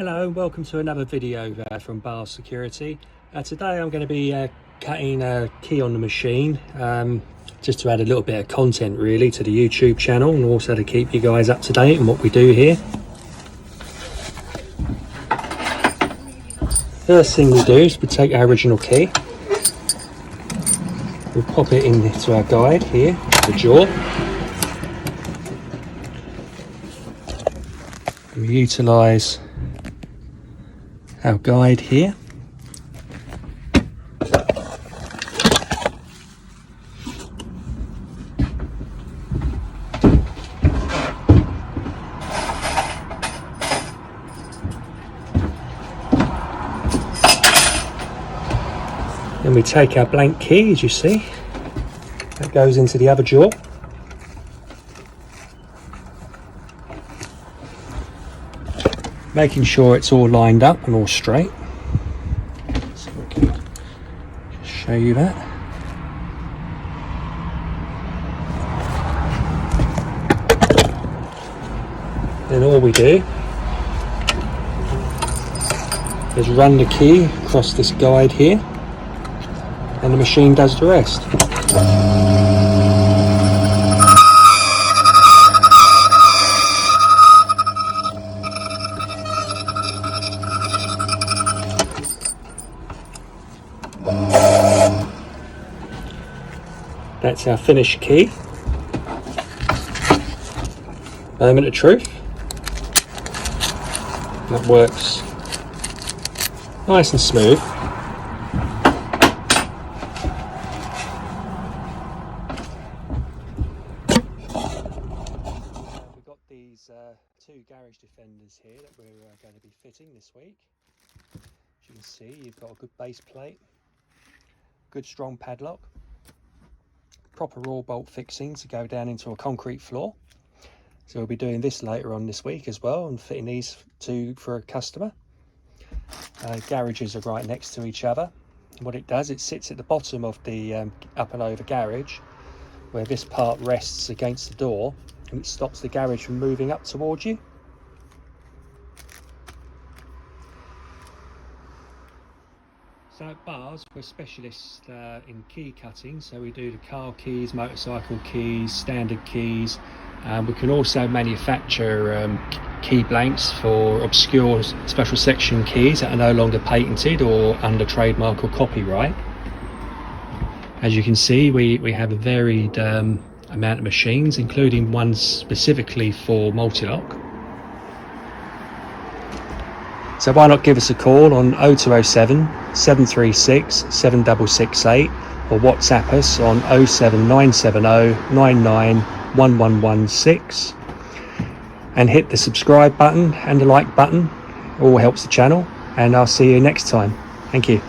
Hello and welcome to another video from Bar Security. Today I'm going to be cutting a key on the machine just to add a little bit of content really to the YouTube channel and also to keep you guys up to date on what we do here. First thing we do is we take our original key, we'll pop it into our guide here, the jaw. We utilise our guide here. Then we take our blank key, as you see, that goes into the other jaw. Making sure it's all lined up and all straight. So we can just show you that. Then all we do is run the key across this guide here and the machine does the rest. That's our finished key. Moment of truth. That works nice and smooth. We've got these two garage defenders here that we're going to be fitting this week. As you can see, you've got a good base plate, good strong padlock, proper raw bolt fixing to go down into a concrete floor. So we'll be doing this later on this week as well and fitting these two for a customer. Garages are right next to each other. What it does, it sits at the bottom of the up and over garage where this part rests against the door and it stops the garage from moving up towards you. So at Bars, we're specialists in key cutting, so we do the car keys, motorcycle keys, standard keys. We can also manufacture key blanks for obscure special section keys that are no longer patented or under trademark or copyright. As you can see, we have a varied amount of machines, including ones specifically for multi-lock. So why not give us a call on 0207 736 7668 or WhatsApp us on 07970 991116 and hit the subscribe button and the like button. All helps the channel, and I'll see you next time. Thank you.